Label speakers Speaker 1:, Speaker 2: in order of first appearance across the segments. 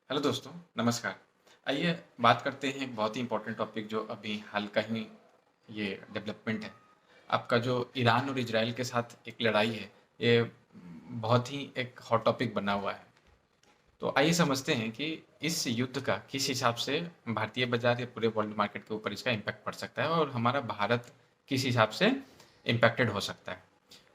Speaker 1: Hello दोस्तों, नमस्कार। आइए बात करते हैं एक बहुत ही इम्पोर्टेंट टॉपिक जो अभी हाल का ही ये डेवलपमेंट है। आपका जो ईरान और इजराइल के साथ एक लड़ाई है, ये बहुत ही एक हॉट टॉपिक बना हुआ है। तो आइए समझते हैं कि इस युद्ध का किस हिसाब से भारतीय बाजार या पूरे वर्ल्ड मार्केट के ऊपर इसका इम्पैक्ट पड़ सकता है और हमारा भारत किस हिसाब से इम्पैक्टेड हो सकता है।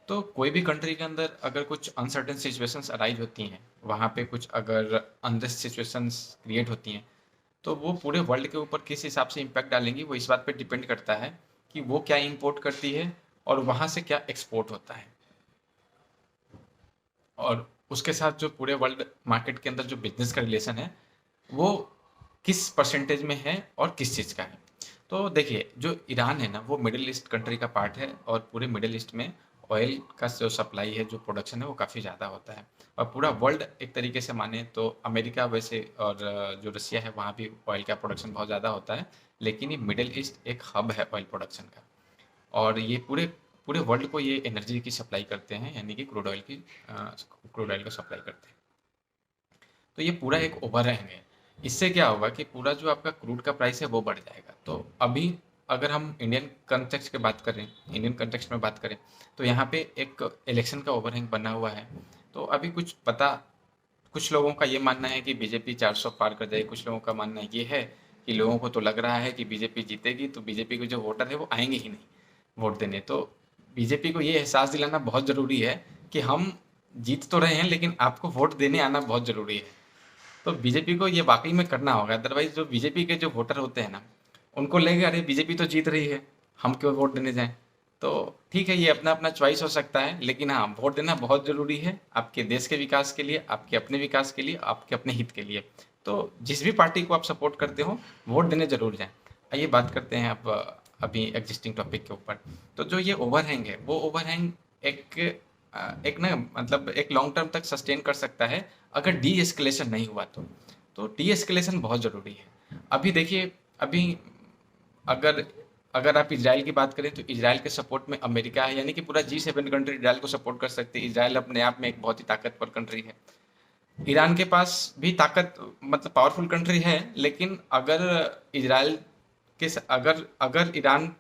Speaker 1: तो कोई भी कंट्री के अंदर अगर कुछ अनसर्टेन सिचुएशंस अराइज होती हैं, वहाँ पे कुछ अगर अनरेस्ट सिचुएशंस क्रिएट होती हैं, तो वो पूरे वर्ल्ड के ऊपर किस हिसाब से इम्पैक्ट डालेंगी, वो इस बात पे डिपेंड करता है कि वो क्या इंपोर्ट करती है और वहाँ से क्या एक्सपोर्ट होता है। और उसके साथ जो पूरे वर्ल्ड मार्केट के अंदर जो बिजनेस का रिलेशन है, वो किस परसेंटेज में है और किस चीज़ का है। तो देखिए, जो ईरान है ना, वो मिडिल ईस्ट कंट्री का पार्ट है और पूरे मिडिल ईस्ट में ऑयल का जो सप्लाई है, जो प्रोडक्शन है, वो काफ़ी ज़्यादा होता है। और पूरा वर्ल्ड एक तरीके से माने तो अमेरिका वैसे और जो रसिया है, वहाँ भी ऑयल का प्रोडक्शन बहुत ज़्यादा होता है। लेकिन ये मिडिल ईस्ट एक हब है ऑयल प्रोडक्शन का। और ये पूरे पूरे वर्ल्ड को ये एनर्जी की सप्लाई करते हैं, यानी कि क्रूड ऑयल को सप्लाई करते हैं। तो ये पूरा एक ओवरहैंग है। इससे क्या होगा कि पूरा जो आपका क्रूड का प्राइस है वो बढ़ जाएगा। तो अभी अगर हम इंडियन कंटेक्स्ट में बात करें, तो यहाँ पे एक इलेक्शन का ओवरहैंग बना हुआ है। तो अभी कुछ लोगों का ये मानना है कि बीजेपी 400 पार कर जाएगी, कुछ लोगों का मानना ये है कि लोगों को तो लग रहा है कि बीजेपी जीतेगी, तो बीजेपी के जो वोटर है वो आएंगे ही नहीं वोट देने। तो बीजेपी को ये एहसास दिलाना बहुत ज़रूरी है कि हम जीत तो रहे हैं, लेकिन आपको वोट देने आना बहुत ज़रूरी है। तो बीजेपी को ये वाकई में करना होगा, अदरवाइज जो बीजेपी के जो वोटर होते हैं ना, उनको लगेगा अरे बीजेपी तो जीत रही है, हम क्यों वोट देने जाएं। तो ठीक है, ये अपना अपना चॉइस हो सकता है, लेकिन हाँ, वोट देना बहुत ज़रूरी है आपके देश के विकास के लिए, आपके अपने विकास के लिए, आपके अपने हित के लिए। तो जिस भी पार्टी को आप सपोर्ट करते हो, वोट देने जरूर जाएं। आइए बात करते हैं अब अभी एग्जिस्टिंग टॉपिक के ऊपर। तो जो ये ओवरहैंग है, वो ओवरहैंग एक एक ना मतलब एक लॉन्ग टर्म तक सस्टेन कर सकता है अगर डी एस्केलेशन नहीं हुआ तो डी एस्केलेशन बहुत ज़रूरी है। अभी देखिए, अभी अगर अगर आप इजराइल की बात करें, तो इजराइल के सपोर्ट में अमेरिका है, यानी कि पूरा G7 कंट्री इजराइल को सपोर्ट कर सकते हैं। इजराइल अपने आप में एक बहुत ही ताकतवर कंट्री है। ईरान के पास भी ताकत मतलब पावरफुल कंट्री है, लेकिन अगर इजराइल अगर अगर ईरान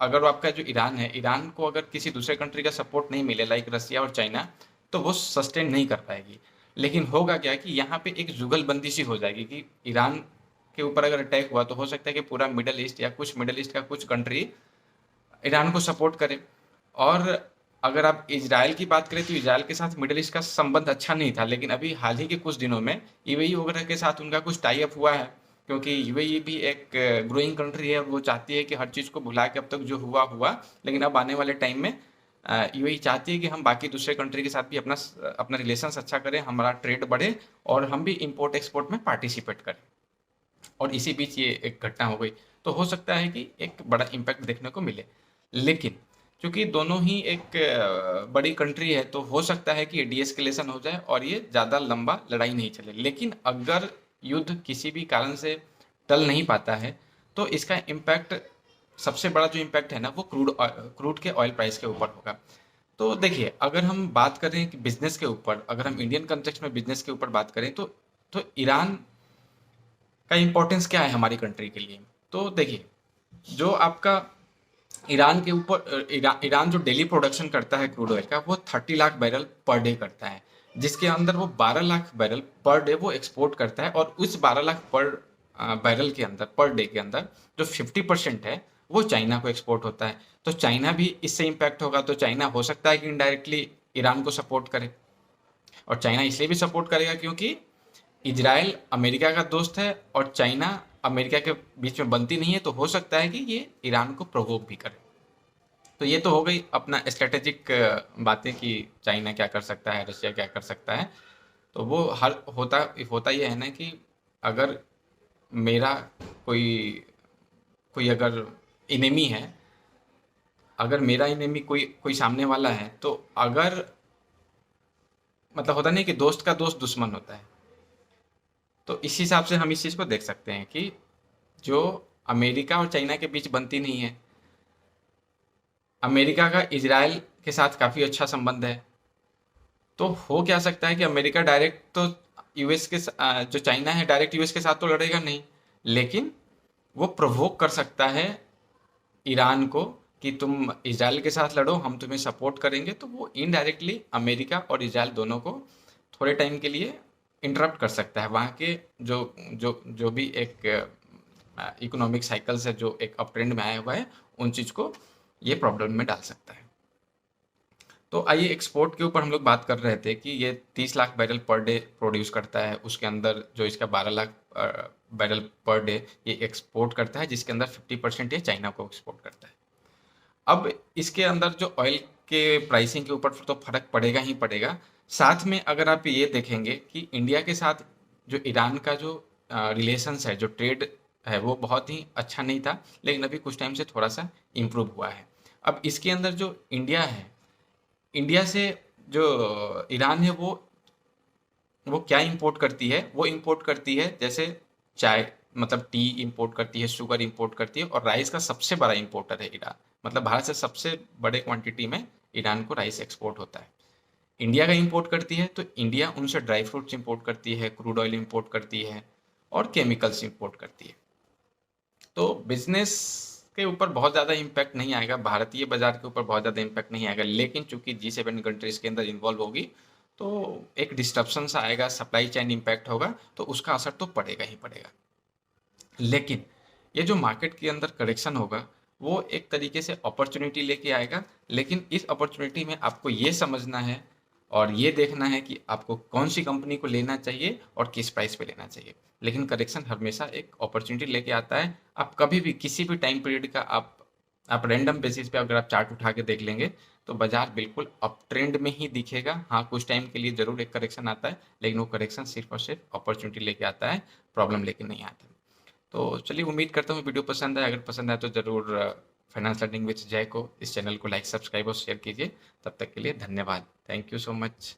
Speaker 1: अगर वो आपका जो ईरान है, ईरान को अगर किसी दूसरे कंट्री का सपोर्ट नहीं मिले लाइक रसिया और चाइना, तो वो सस्टेन नहीं कर पाएगी। लेकिन होगा क्या कि यहाँ पे एक जुगलबंदी सी हो जाएगी कि ईरान के ऊपर अगर अटैक हुआ, तो हो सकता है कि पूरा मिडल ईस्ट या कुछ मिडल ईस्ट का कुछ कंट्री ईरान को सपोर्ट करे। और अगर आप इजराइल की बात करें, तो इजराइल के साथ मिडल ईस्ट का संबंध अच्छा नहीं था, लेकिन अभी हाल ही के कुछ दिनों में यूएई वगैरह के साथ उनका कुछ टाई अप हुआ है। क्योंकि यूएई भी एक ग्रोइंग कंट्री है, वो चाहती है कि हर चीज़ को भुला के अब तक जो हुआ हुआ, लेकिन अब आने वाले टाइम में यूएई चाहती है कि हम बाकी दूसरे कंट्री के साथ भी अपना अपना रिलेशंस अच्छा करें, हमारा ट्रेड बढ़े और हम भी इंपोर्ट एक्सपोर्ट में पार्टिसिपेट करें। और इसी बीच ये एक घटना हो गई, तो हो सकता है कि एक बड़ा इम्पैक्ट देखने को मिले। लेकिन चूंकि दोनों ही एक बड़ी कंट्री है, तो हो सकता है कि ये डीएस्केलेशन हो जाए और ये ज़्यादा लंबा लड़ाई नहीं चले। लेकिन अगर युद्ध किसी भी कारण से टल नहीं पाता है, तो इसका इम्पैक्ट, सबसे बड़ा जो इम्पैक्ट है ना, वो क्रूड के ऑयल प्राइस के ऊपर होगा। तो देखिए, अगर हम बात करें कि बिजनेस के ऊपर, अगर हम इंडियन कंटेक्स्ट में बिजनेस के ऊपर बात करें, तो ईरान का इम्पोर्टेंस क्या है हमारी कंट्री के लिए। तो देखिए, जो आपका ईरान के ऊपर ईरान जो डेली प्रोडक्शन करता है क्रूड ऑयल का, वो 30 लाख बैरल पर डे करता है, जिसके अंदर वो 12 लाख बैरल पर डे वो एक्सपोर्ट करता है। और उस 12 लाख पर बैरल के अंदर, पर डे के अंदर, जो 50% है वो चाइना को एक्सपोर्ट होता है। तो चाइना भी इससे इम्पैक्ट होगा। तो चाइना हो सकता है कि इनडायरेक्टली ईरान को सपोर्ट करे। और चाइना इसलिए भी सपोर्ट करेगा क्योंकि इजराइल अमेरिका का दोस्त है और चाइना अमेरिका के बीच में बनती नहीं है। तो हो सकता है कि ये ईरान को प्रोवोक भी करे। तो ये तो हो गई अपना स्ट्रेटेजिक बातें कि चाइना क्या कर सकता है, रशिया क्या कर सकता है। तो वो हर होता होता ये है ना कि अगर मेरा कोई कोई अगर इनेमी है, अगर मेरा इनेमी कोई कोई सामने वाला है, तो अगर मतलब होता नहीं कि दोस्त का दोस्त दुश्मन होता है। तो इस हिसाब से हम इस चीज़ को देख सकते हैं कि जो अमेरिका और चाइना के बीच बनती नहीं है, अमेरिका का इजराइल के साथ काफ़ी अच्छा संबंध है। तो हो क्या सकता है कि अमेरिका डायरेक्ट तो यूएस के जो चाइना है डायरेक्ट यूएस के साथ तो लड़ेगा नहीं, लेकिन वो प्रोवोक कर सकता है ईरान को कि तुम इजराइल के साथ लड़ो, हम तुम्हें सपोर्ट करेंगे। तो वो इनडायरेक्टली अमेरिका और इजराइल दोनों को थोड़े टाइम के लिए इंटरप्ट कर सकता है। वहाँ के जो जो जो भी एक इकोनॉमिक साइकिल्स है जो एक अप ट्रेंड में आया हुआ है, उन चीज़ को ये प्रॉब्लम में डाल सकता है। तो आइए एक्सपोर्ट के ऊपर हम लोग बात कर रहे थे कि ये 30 lakh barrel per day produce करता है, उसके अंदर जो इसका 12 लाख बैरल पर डे ये एक्सपोर्ट करता है, जिसके अंदर 50% ये चाइना को एक्सपोर्ट करता है। अब इसके अंदर जो ऑयल के प्राइसिंग के ऊपर तो फर्क पड़ेगा ही पड़ेगा। साथ में अगर आप ये देखेंगे कि इंडिया के साथ जो ईरान का जो रिलेशंस है, जो ट्रेड है, वो बहुत ही अच्छा नहीं था, लेकिन अभी कुछ टाइम से थोड़ा सा इम्प्रूव हुआ है। अब इसके अंदर जो इंडिया है, इंडिया से जो ईरान है वो क्या इंपोर्ट करती है? वो इंपोर्ट करती है जैसे चाय, मतलब टी इंपोर्ट करती है, शुगर इंपोर्ट करती है, और राइस का सबसे बड़ा इंपोर्टर है ईरान। मतलब भारत से सबसे बड़े क्वांटिटी में ईरान को राइस एक्सपोर्ट होता है। इंडिया का इंपोर्ट करती है तो इंडिया उनसे ड्राई फ्रूट्स इंपोर्ट करती है, क्रूड ऑयल इंपोर्ट करती है, और केमिकल्स इंपोर्ट करती है। तो बिजनेस के ऊपर बहुत ज़्यादा इम्पैक्ट नहीं आएगा, भारतीय बाजार के ऊपर बहुत ज़्यादा इम्पैक्ट नहीं आएगा, लेकिन चूंकि G7 कंट्रीज के अंदर इन्वॉल्व होगी तो एक डिस्टर्बन सा आएगा, सप्लाई चेन इम्पैक्ट होगा, तो उसका असर तो पड़ेगा ही पड़ेगा। लेकिन ये जो मार्केट के अंदर करेक्शन होगा वो एक तरीके से अपॉर्चुनिटी लेके आएगा, लेकिन इस अपॉर्चुनिटी में आपको ये समझना है और ये देखना है कि आपको कौन सी कंपनी को लेना चाहिए और किस प्राइस पे लेना चाहिए। लेकिन करेक्शन हमेशा एक अपॉर्चुनिटी लेके आता है। आप कभी भी किसी भी टाइम पीरियड का आप रैंडम बेसिस पे अगर आप चार्ट उठा के देख लेंगे तो बाजार बिल्कुल अप ट्रेंड में ही दिखेगा। हाँ, कुछ टाइम के लिए जरूर एक करेक्शन आता है, लेकिन वो करेक्शन सिर्फ और सिर्फ अपॉर्चुनिटी लेके आता है, प्रॉब्लम लेके नहीं आता। तो चलिए, उम्मीद करता हूँ वीडियो पसंद आए। अगर पसंद आए तो ज़रूर फाइनेंस लर्निंग विद जय को, इस चैनल को लाइक, सब्सक्राइब और शेयर कीजिए। तब तक के लिए धन्यवाद। Thank you so much.